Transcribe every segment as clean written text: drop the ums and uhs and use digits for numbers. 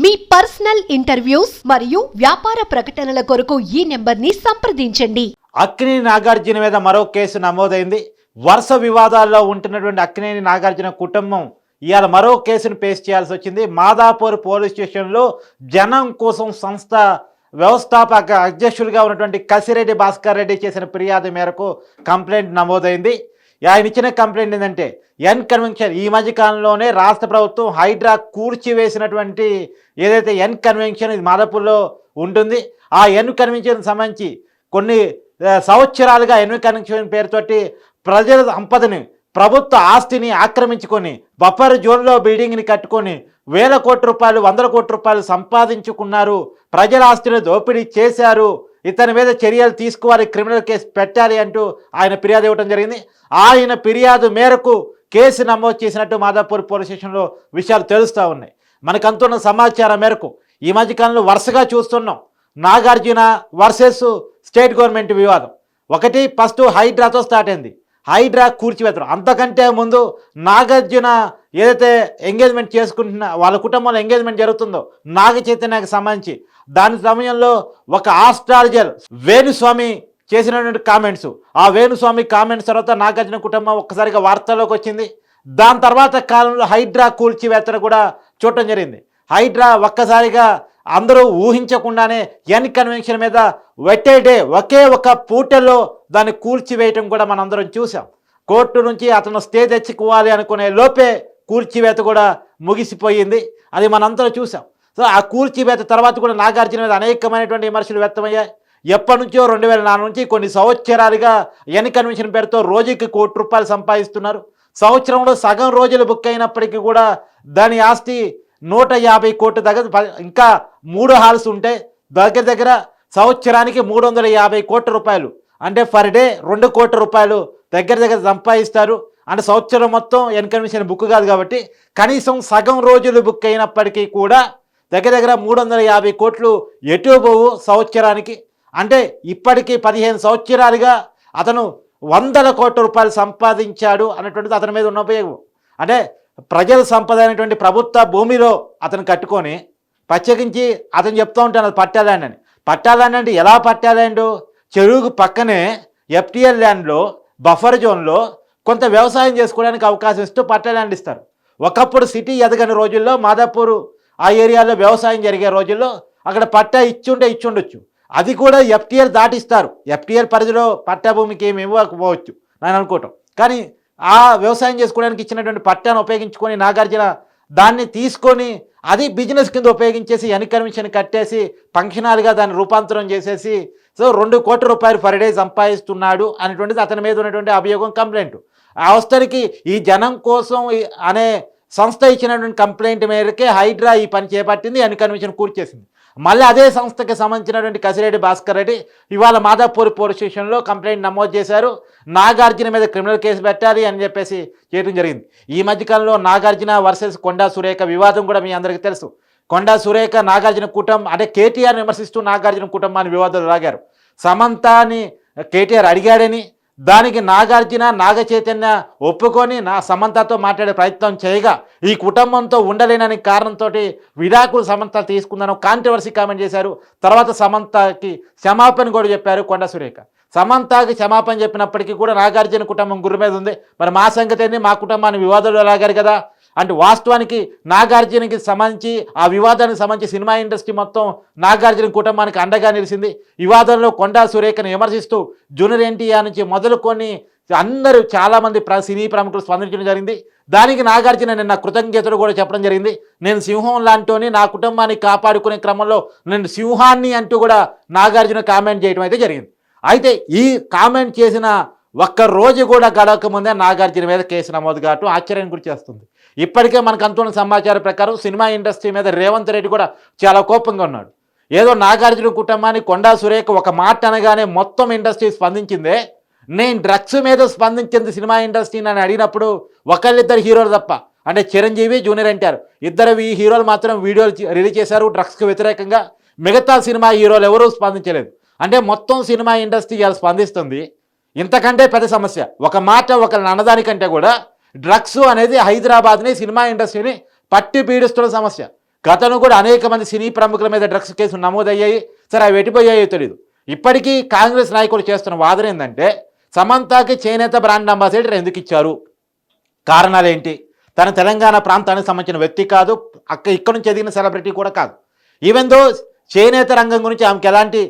మీ personal interviews మరియు వ్యాపార ప్రకటనల కొరకు ఈ నెంబర్ని సంప్రదించండి. అక్కినేని నాగార్జున మీద మరో కేసు నమోదైంది. వరుస వివాదాల్లో ఉంటున్నటువంటి అక్కినేని నాగార్జున కుటుంబం ఇవాళ మరో కేసును ఫేస్ చేయాల్సి వచ్చింది. మాదాపూర్ పోలీస్ స్టేషన్లో జనం కోసం సంస్థ వ్యవస్థాపక అధ్యక్షులుగా ఉన్నటువంటి కసిరెడ్డి భాస్కర్ రెడ్డి చేసిన ఫిర్యాదు మేరకు కంప్లైంట్ నమోదైంది. ఆయన ఇచ్చిన కంప్లైంట్ ఏంటంటే ఎన్ కన్వెన్షన్ ఈ మధ్య కాలంలోనే రాష్ట్ర ప్రభుత్వం హైడ్రా కూల్చివేసినటువంటి ఏదైతే ఎన్ కన్వెన్షన్ ఇది మాదాపూర్లో ఉంటుంది. ఆ ఎన్ కన్వెన్షన్ సంబంధించి కొన్ని సంవత్సరాలుగా ఎన్ కన్వెన్షన్ పేరుతోటి ప్రజల సంపదని ప్రభుత్వ ఆస్తిని ఆక్రమించుకొని బఫర్ జోన్లో బిల్డింగ్ని కట్టుకొని వేల కోట్ల రూపాయలు 100 కోట్ల రూపాయలు సంపాదించుకున్నారు. ప్రజల ఆస్తిని దోపిడీ చేశారు. ఇతని మీద చర్యలు తీసుకోవాలి, క్రిమినల్ కేసు పెట్టాలి అంటూ ఆయన ఫిర్యాదు ఇవ్వడం జరిగింది. ఆయన ఫిర్యాదు మేరకు కేసు నమోదు చేసినట్టు మాదాపూర్ పోలీస్ స్టేషన్లో విషయాలు తెలుస్తూ ఉన్నాయి. మనకు అందుతున్న సమాచారం మేరకు ఈ మధ్యకాలంలో వరుసగా చూస్తున్నాం నాగార్జున వర్సెస్ స్టేట్ గవర్నమెంట్ వివాదం. ఒకటి ఫస్ట్ హైడ్రాతో స్టార్ట్ అయింది, హైడ్రా కూర్చివేతడం. అంతకంటే ముందు నాగార్జున ఏదైతే ఎంగేజ్మెంట్ చేసుకుంటున్న వాళ్ళ కుటుంబంలో ఎంగేజ్మెంట్ జరుగుతుందో నాగ చైతన్యకు సంబంధించి దాని సమయంలో ఒక ఆస్ట్రాలజర్ వేణుస్వామి చేసినటువంటి కామెంట్స్, ఆ వేణుస్వామి కామెంట్స్ తర్వాత నాగార్జున కుటుంబం ఒక్కసారిగా వార్తల్లోకి వచ్చింది. దాని తర్వాత కాలంలో హైడ్రా కూల్చివేతను కూడా చూడటం జరిగింది. హైడ్రా ఒక్కసారిగా అందరూ ఊహించకుండానే ఎన్ కన్వెన్షన్ మీద ఒకే ఒక పూటలో దాన్ని కూల్చివేయటం కూడా మనందరం చూసాం. కోర్టు నుంచి అతను స్టే తెచ్చుకోవాలి అనుకునే లోపే కూల్చివేత కూడా ముగిసిపోయింది. అది మనందరం చూసాం. సో ఆ కూల్చివేత తర్వాత కూడా నాగార్జున మీద అనేకమైనటువంటి విమర్శలు వ్యక్తమయ్యాయి. ఎప్పటి నుంచో 2004 నుంచి కొన్ని సంవత్సరాలుగా ఎన్ కన్వెన్షన్ పేరుతో రోజుకి ₹1 కోటి సంపాదిస్తున్నారు. సంవత్సరంలో సగం రోజులు బుక్ అయినప్పటికీ కూడా దాని ఆస్తి 150 కోట్ల దగ్గర, ఇంకా 3 హాల్స్ ఉంటే దగ్గర సంవత్సరానికి 350 కోట్ల రూపాయలు, అంటే పర్ డే 2 కోట్ల రూపాయలు దగ్గర సంపాదిస్తారు. అంటే సంవత్సరం మొత్తం ఎన్ కన్వెన్షన్ బుక్ కాదు కాబట్టి కనీసం సగం రోజులు బుక్ అయినప్పటికీ కూడా దగ్గర 350 కోట్లు ఎటు పోవు సంవత్సరానికి. అంటే ఇప్పటికీ 15 సంవత్సరాలుగా అతను 100 కోట్ల రూపాయలు సంపాదించాడు అన్నటువంటిది అతని మీద ఉన్న ఉపయోగం. అంటే ప్రజల సంపద అనేటువంటి ప్రభుత్వ భూమిలో అతను కట్టుకొని ప్రత్యేకించి అతను చెప్తూ ఉంటాను అది పట్టా ల్యాండ్ అని. పట్టా ల్యాండ్ అంటే ఎలా పట్టా ల్యాండ్? చెరువుకు పక్కనే ఎఫ్టీఎల్ ల్యాండ్లో బఫర్ జోన్లో కొంత వ్యవసాయం చేసుకోవడానికి అవకాశం ఇస్తూ పట్టా ల్యాండ్ ఇస్తారు. ఒకప్పుడు సిటీ ఎదగని రోజుల్లో మాదాపూర్ ఆ ఏరియాలో వ్యవసాయం జరిగే రోజుల్లో అక్కడ పట్టా ఇచ్చుండొచ్చు. అది కూడా ఎఫ్టీఎల్ దాటిస్తారు. ఎఫ్టీఎల్ పరిధిలో పట్టా భూమికి ఏమి ఇవ్వకపోవచ్చు నేను అనుకోవటం. కానీ ఆ వ్యవసాయం చేసుకోవడానికి ఇచ్చినటువంటి పట్టాను ఉపయోగించుకొని నాగార్జున దాన్ని తీసుకొని అది బిజినెస్ కింద ఉపయోగించేసి ఎన్ కన్వెన్షన్ కట్టేసి ఫంక్షన్ హాల్గా దాన్ని రూపాంతరం చేసేసి సో 2 కోట్ల రూపాయలు పర్ డే సంపాదిస్తున్నాడు అనేటువంటిది అతని మీద ఉన్నటువంటి అభియోగం, కంప్లైంట్. ఆ అవస్థకి ఈ జనం కోసం అనే సంస్థ ఇచ్చినటువంటి కంప్లైంట్ మేరకే హైడ్రా ఈ పని చేపట్టింది, ఎన్ కన్వెన్షన్ కూర్చేసింది. మళ్ళీ అదే సంస్థకి సంబంధించినటువంటి కసిరెడ్డి భాస్కర్ రెడ్డి ఇవాళ మాదాపూర్ పోలీస్ స్టేషన్లో కంప్లైంట్ నమోదు చేశారు. నాగార్జున మీద క్రిమినల్ కేసు పెట్టాలి అని చెప్పేసి చేయడం జరిగింది. ఈ మధ్యకాలంలో నాగార్జున వర్సెస్ కొండా సురేఖ వివాదం కూడా మీ అందరికీ తెలుసు. కొండా సురేఖ నాగార్జున కుటుంబం అంటే కేటీఆర్ విమర్శిస్తూ నాగార్జున కుటుంబాన్ని వివాదాలు లాగారు. సమంతాని కేటీఆర్ అడిగాడని దానికి నాగార్జున నాగ చైతన్య ఒప్పుకొని సమంతతో మాట్లాడే ప్రయత్నం చేయగా ఈ కుటుంబంతో ఉండలేనని కారణంతో విడాకులు సమంత తీసుకుందని కాంట్రవర్సీ కామెంట్ చేశారు. తర్వాత సమంతకి క్షమాపణ కూడా చెప్పారు కొండా సురేఖ. సమంతకి క్షమాపణ చెప్పినప్పటికీ కూడా నాగార్జున కుటుంబం గురి మీద ఉంది. మరి మా సంగతి ఏంటి, మా కుటుంబాన్ని వివాదాలు లాగారు కదా అంటే వాస్తవానికి నాగార్జునకి సంబంధించి ఆ వివాదానికి సంబంధించి సినిమా ఇండస్ట్రీ మొత్తం నాగార్జున కుటుంబానికి అండగా నిలిచింది. వివాదంలో కొండా సురేఖను విమర్శిస్తూ జూనియర్ ఎన్టీఆర్ నుంచి మొదలుకొని అందరూ చాలామంది సినీ ప్రముఖులు స్పందించడం జరిగింది. దానికి నాగార్జున నిన్న కృతజ్ఞతలు కూడా చెప్పడం జరిగింది. నేను సింహం లాంటిని నా కుటుంబాన్ని కాపాడుకునే క్రమంలో నేను సింహాన్ని అంటూ కూడా నాగార్జున కామెంట్ చేయడం అయితే జరిగింది. అయితే ఈ కామెంట్ చేసిన ఒక్క రోజు కూడా గడవక ముందే నాగార్జున మీద కేసు నమోదు కావటం ఆశ్చర్యాన్ని గురి చేస్తుంది. ఇప్పటికే మనకు అందుతున్న సమాచారం ప్రకారం సినిమా ఇండస్ట్రీ మీద రేవంత్ రెడ్డి కూడా చాలా కోపంగా ఉన్నాడు. ఏదో నాగార్జున కుటుంబాన్ని కొండా సురేఖ ఒక మాట అనగానే మొత్తం ఇండస్ట్రీ స్పందించిందే, నేను డ్రగ్స్ మీద స్పందించింది సినిమా ఇండస్ట్రీ అని అడిగినప్పుడు ఒకళ్ళిద్దరు హీరోలు తప్ప, అంటే చిరంజీవి, జూనియర్ ఎన్టీఆర్ ఇద్దరు ఈ హీరోలు మాత్రం వీడియోలు రిలీజ్ చేశారు డ్రగ్స్కి వ్యతిరేకంగా. మిగతా సినిమా హీరోలు ఎవరూ స్పందించలేదు. అంటే మొత్తం సినిమా ఇండస్ట్రీ ఇలా స్పందిస్తుంది. ఇంతకంటే పెద్ద సమస్య ఒక మాట ఒకరిని అన్నదానికంటే కూడా డ్రగ్స్ అనేది హైదరాబాద్ని సినిమా ఇండస్ట్రీని పట్టి పీడిస్తున్న సమస్య. గతంలో కూడా అనేక మంది సినీ ప్రముఖుల మీద డ్రగ్స్ కేసులు నమోదయ్యాయి. సరే అవి ఎటుపోయాయో తెలియదు. ఇప్పటికీ కాంగ్రెస్ నాయకులు చేస్తున్న వాదన ఏంటంటే సమంతకి చేనేత బ్రాండ్ అంబాసిడర్ ఎందుకు ఇచ్చారు, కారణాలు ఏంటి? తన తెలంగాణ ప్రాంతానికి సంబంధించిన వ్యక్తి కాదు, ఇక్కడ నుంచి ఎదిగిన సెలబ్రిటీ కూడా కాదు. ఈవెన్ దో చేనేత రంగం గురించి ఆమెకి ఎలాంటి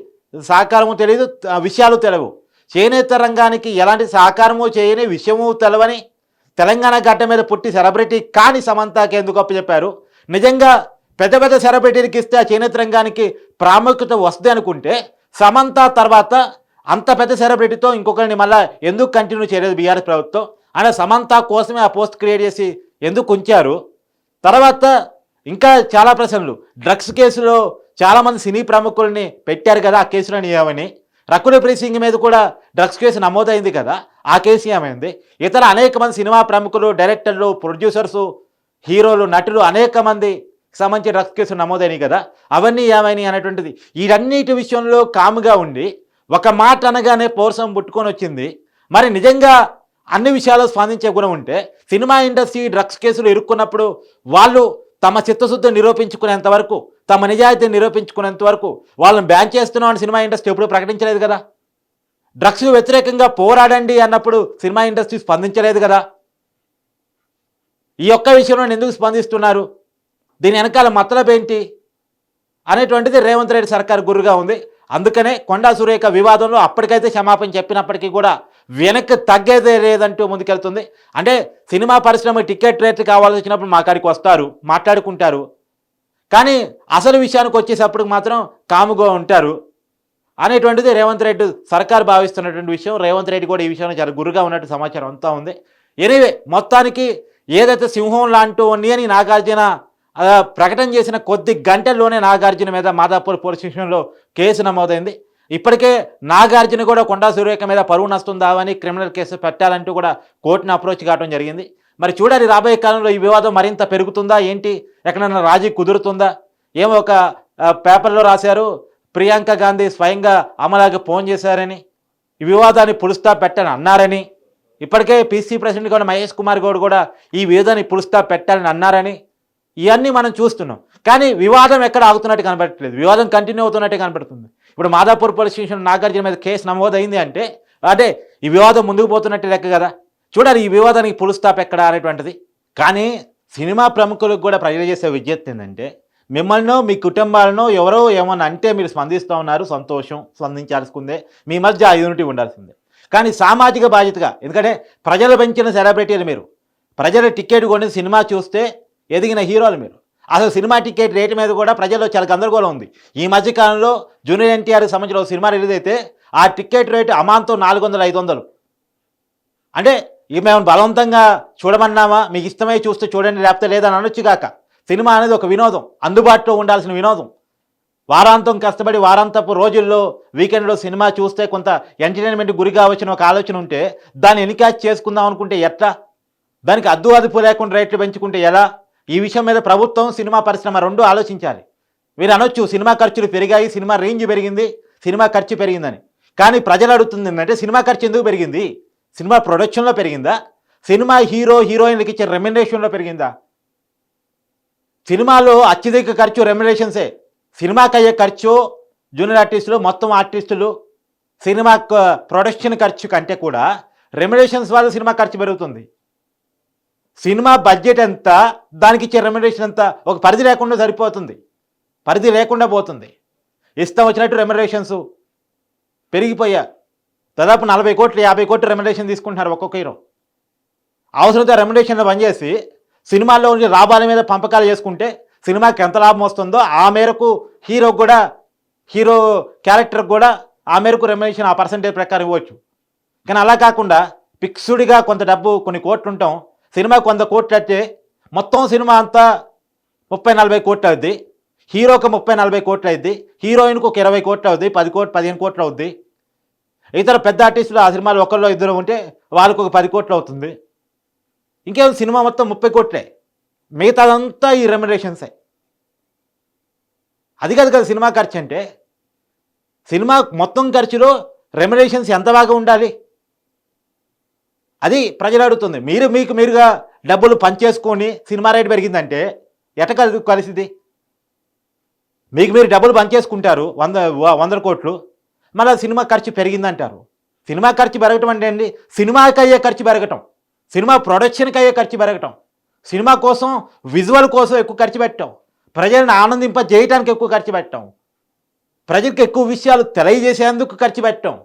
సహకారము తెలియదు, విషయాలు తెలియవు. చేనేత రంగానికి ఎలాంటి సహకారము చేయని, విషయము తెలవని తెలంగాణ గడ్డ మీద పుట్టి సెలబ్రిటీ కాని సమంతకి ఎందుకు అప్పచెప్పారు? నిజంగా పెద్ద పెద్ద సెలబ్రిటీలకు ఇస్తే ఆ చేనేత రంగానికి ప్రాముఖ్యత వస్తుంది అనుకుంటే సమంత తర్వాత అంత పెద్ద సెలబ్రిటీతో ఇంకొకరిని మళ్ళీ ఎందుకు కంటిన్యూ చేయలేదు బీఆర్ఎస్ ప్రభుత్వం? అంటే సమంత కోసమే ఆ పోస్ట్ క్రియేట్ చేసి ఎందుకు ఉంచారు? తర్వాత ఇంకా చాలా ప్రశ్నలు. డ్రగ్స్ కేసులో చాలామంది సినీ ప్రముఖుల్ని పెట్టారు కదా, ఆ కేసులను ఏమని? రకుల్ ప్రీత్ సింగ్ మీద కూడా డ్రగ్స్ కేసు నమోదైంది కదా, ఆ కేసు ఏమైంది? ఇతర అనేక మంది సినిమా ప్రముఖులు, డైరెక్టర్లు, ప్రొడ్యూసర్సు, హీరోలు, నటులు అనేక మంది సంబంధించి డ్రగ్స్ కేసు నమోదైనవి కదా, అవన్నీ ఏమైనాయి అనేటువంటిది. వీటన్నిటి విషయంలో కాముగా ఉండి ఒక మాట అనగానే పౌరుషం పుట్టుకొని వచ్చింది. మరి నిజంగా అన్ని విషయాల్లో స్పందించే గుణం ఉంటే సినిమా ఇండస్ట్రీ డ్రగ్స్ కేసులు ఇరుక్కున్నప్పుడు వాళ్ళు తమ చిత్తశుద్ధి నిరూపించుకునేంత వరకు, తమ నిజాయితీని నిరూపించుకునేంత వరకు వాళ్ళని బ్యాన్ చేస్తున్నామని సినిమా ఇండస్ట్రీ ఎప్పుడూ ప్రకటించలేదు కదా. డ్రగ్స్ వ్యతిరేకంగా పోరాడండి అన్నప్పుడు సినిమా ఇండస్ట్రీ స్పందించలేదు కదా. ఈ ఒక్క విషయంలో ఎందుకు స్పందిస్తున్నారు? దీని వెనకాల మతలబ్ ఏంటి అనేటువంటిది రేవంత్ రెడ్డి సర్కార్ గురుగా ఉంది. అందుకనే కొండా సురేఖ వివాదంలో అప్పటికైతే క్షమాపణ చెప్పినప్పటికీ కూడా వెనక్కి తగ్గేదే లేదంటూ ముందుకెళ్తుంది. అంటే సినిమా పరిశ్రమ టికెట్ రేట్లు కావాల్సి వచ్చినప్పుడు మా కాడికి వస్తారు, మాట్లాడుకుంటారు, కానీ అసలు విషయానికి వచ్చేటప్పుడు మాత్రం కాముగా ఉంటారు అనేటువంటిది రేవంత్ రెడ్డి సర్కార్ భావిస్తున్నటువంటి విషయం. రేవంత్ రెడ్డి కూడా ఈ విషయంలో చాలా గురుగా ఉన్నట్టు సమాచారం అంతా ఉంది. ఎనీవే, మొత్తానికి ఏదైతే సింహం లాంటి అని నాగార్జున ప్రకటన చేసిన కొద్ది గంటల్లోనే నాగార్జున మీద మాదాపూర్ పోలీస్ స్టేషన్లో కేసు నమోదైంది. ఇప్పటికే నాగార్జున కూడా కొండా సురేఖ మీద పరువు నష్టం దావని క్రిమినల్ కేసు పెట్టాలంటూ కూడా కోర్టును అప్రోచ్ కావడం జరిగింది. మరి చూడాలి రాబోయే కాలంలో ఈ వివాదం మరింత పెరుగుతుందా ఏంటి, ఎక్కడైనా రాజీ కుదురుతుందా? ఏమో ఒక పేపర్లో రాశారు, ప్రియాంక గాంధీ స్వయంగా అమలాకి ఫోన్ చేశారని, ఈ వివాదాన్ని పులుస్తా పెట్టని అన్నారని, ఇప్పటికే పీసీ ప్రెసిడెంట్ కూడా మహేష్ కుమార్ గౌడ్ కూడా ఈ వివాదాన్ని పులుస్తా పెట్టాలని అన్నారని ఇవన్నీ మనం చూస్తున్నాం. కానీ వివాదం ఎక్కడ ఆగుతున్నట్టు కనపడట్లేదు, వివాదం కంటిన్యూ అవుతున్నట్టే కనపడుతుంది. ఇప్పుడు మాదాపూర్ పోలీస్ స్టేషన్ నాగార్జున మీద కేసు నమోదైంది అంటే అదే ఈ వివాదం ముందుకు పోతున్నట్టు లెక్క కదా. చూడాలి ఈ వివాదానికి పుల్ స్టాప్ ఎక్కడ అనేటువంటిది. కానీ సినిమా ప్రముఖులకు కూడా ప్రజలు చేసే విజ్ఞప్తి ఏంటంటే, మిమ్మల్నో మీ కుటుంబాలనో ఎవరో ఏమన్నా అంటే మీరు స్పందిస్తూ ఉన్నారు, సంతోషం, స్పందించాల్సిందే, మీ మధ్య ఆ యూనిటీ ఉండాల్సిందే. కానీ సామాజిక బాధ్యతగా, ఎందుకంటే ప్రజలు పెంచిన సెలబ్రిటీలు మీరు, ప్రజల టికెట్ కొని సినిమా చూస్తే ఎదిగిన హీరోలు మీరు. అసలు సినిమా టికెట్ రేటు మీద కూడా ప్రజల్లో చాలా గందరగోళం ఉంది. ఈ మధ్యకాలంలో జూనియర్ ఎన్టీఆర్కి సంబంధించిన ఒక సినిమా రిలీజ్ అయితే ఆ టికెట్ రేటు అమాంతం 400-500. అంటే మేము బలవంతంగా చూడమన్నామా, మీకు ఇష్టమై చూస్తే చూడండి లేకపోతే లేదని అనొచ్చు కాక, సినిమా అనేది ఒక వినోదం, అందుబాటులో ఉండాల్సిన వినోదం. వారాంతం కష్టపడి వారాంతపు రోజుల్లో వీకెండ్లో సినిమా చూస్తే కొంత ఎంటర్టైన్మెంట్ గురిగా వచ్చిన ఒక ఆలోచన ఉంటే దాన్ని ఎన్కాష్ చేసుకుందాం అనుకుంటే ఎట్లా? దానికి అద్దు అదుపు లేకుండా రేట్లు పెంచుకుంటే ఎలా? ఈ విషయం మీద ప్రభుత్వం, సినిమా పరిశ్రమ రెండు ఆలోచించాలి. మీరు అనొచ్చు సినిమా ఖర్చులు పెరిగాయి, సినిమా రేంజ్ పెరిగింది, సినిమా ఖర్చు పెరిగిందని. కానీ ప్రజలు అడుగుతుంది ఏంటంటే సినిమా ఖర్చు ఎందుకు పెరిగింది? సినిమా ప్రొడక్షన్లో పెరిగిందా? సినిమా హీరో హీరోయిన్లకి ఇచ్చే రెమ్యునరేషన్లో పెరిగిందా? సినిమాలో అత్యధిక ఖర్చు రెమ్యునరేషన్సే. సినిమాకి అయ్యే ఖర్చు జూనియర్ ఆర్టిస్టులు, మొత్తం ఆర్టిస్టులు సినిమా ప్రొడక్షన్ ఖర్చు కంటే కూడా రెమ్యునరేషన్స్ వల్ల సినిమా ఖర్చు పెరుగుతుంది. సినిమా బడ్జెట్ ఎంత, దానికి ఇచ్చే రెమ్యునరేషన్ ఎంత, ఒక పరిధి లేకుండా సరిపోతుంది, పరిధి లేకుండా పోతుంది. ఇష్టం వచ్చినట్టు రెమ్యునరేషన్స్ పెరిగిపోయా. దాదాపు 40 కోట్లు 50 కోట్లు రెమ్యునరేషన్ తీసుకుంటున్నారు ఒక్కొక్క హీరో. అవసరంతో రెమ్యునరేషన్లో పనిచేసి సినిమాల్లో ఉండే లాభాల మీద పంపకాలు చేసుకుంటే సినిమాకి ఎంత లాభం వస్తుందో ఆ మేరకు హీరోకి కూడా, హీరో క్యారెక్టర్కి కూడా ఆ మేరకు రెమ్యునరేషన్ ఆ పర్సంటేజ్ ప్రకారం ఇవ్వచ్చు. కానీ అలా కాకుండా ఫిక్స్డ్గా కొంత డబ్బు, కొన్ని కోట్లు ఉంటాం, సినిమాకి 100 కోట్లు అయితే మొత్తం సినిమా అంతా 30-40 కోట్లు అవుద్ది, హీరోకి 30-40 కోట్లు అవుద్ది, హీరోయిన్కి ఒక 20 కోట్లు అవుద్ది, 10 కోట్లు 15 కోట్లు అవుద్ది. ఇతర పెద్ద ఆర్టిస్టులు ఆ సినిమాలో ఒకళ్ళు ఇద్దరు ఉంటే వాళ్ళకు ఒక 10 కోట్లు అవుతుంది. ఇంకేం సినిమా మొత్తం 30 కోట్లే, మిగతాదంతా ఈ రెమ్యునరేషన్సే. అది కాదు కదా సినిమా ఖర్చు అంటే. సినిమా మొత్తం ఖర్చులో రెమ్యునరేషన్స్ ఎంత బాగా ఉండాలి, అది ప్రజలు అడుగుతుంది. మీరుగా డబ్బులు పంచేసుకొని సినిమా రేటు పెరిగిందంటే ఎట కలిసిది? మీకు మీరు డబ్బులు పంచేసుకుంటారు 100 కోట్లు, మళ్ళీ సినిమా ఖర్చు పెరిగిందంటారు. సినిమా ఖర్చు పెరగటం అంటే అండి, సినిమాకి అయ్యే ఖర్చు పెరగటం, సినిమా ప్రొడక్షన్కి అయ్యే ఖర్చు పెరగటం, సినిమా కోసం విజువల్ కోసం ఎక్కువ ఖర్చు పెట్టాం, ప్రజలను ఆనందింపజేయడానికి ఎక్కువ ఖర్చు పెట్టాం, ప్రజలకు ఎక్కువ విషయాలు తెలియజేసేందుకు ఖర్చు పెట్టాం.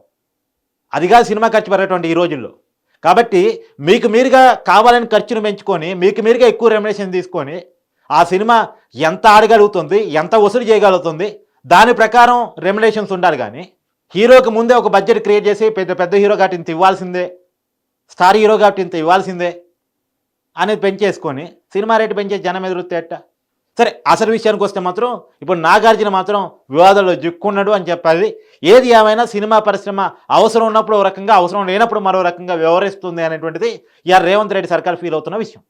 అదిగా సినిమా ఖర్చు పెరగటం ఈ రోజుల్లో. కాబట్టి మీకు మీరుగా కావాలని ఖర్చును పెంచుకొని మీకు మీరుగా ఎక్కువ రెమ్యునరేషన్ తీసుకొని ఆ సినిమా ఎంత ఆడగలుగుతుంది, ఎంత వసూలు చేయగలుగుతుంది, దాని ప్రకారం రెమ్యునరేషన్స్ ఉండాలి. కానీ హీరోకి ముందే ఒక బడ్జెట్ క్రియేట్ చేసి పెద్ద పెద్ద హీరో కాబట్టి ఇంత ఇవ్వాల్సిందే, స్టార్ హీరో కాబట్టి ఇంత ఇవ్వాల్సిందే అనేది పెంచేసుకొని సినిమా రేటు పెంచే జనం ఎదురుతే ఎట్ట? సరే, అసలు విషయానికి వస్తే మాత్రం ఇప్పుడు నాగార్జున మాత్రం వివాదాల్లో చిక్కున్నాడు అని చెప్పాలి. ఏది ఏమైనా సినిమా పరిశ్రమ అవసరం ఉన్నప్పుడు ఒక రకంగా, అవసరం లేనప్పుడు మరో రకంగా వ్యవహరిస్తుంది అనేటువంటిది ఇవాళ రేవంత్ రెడ్డి సర్కార్ ఫీల్ అవుతున్న విషయం.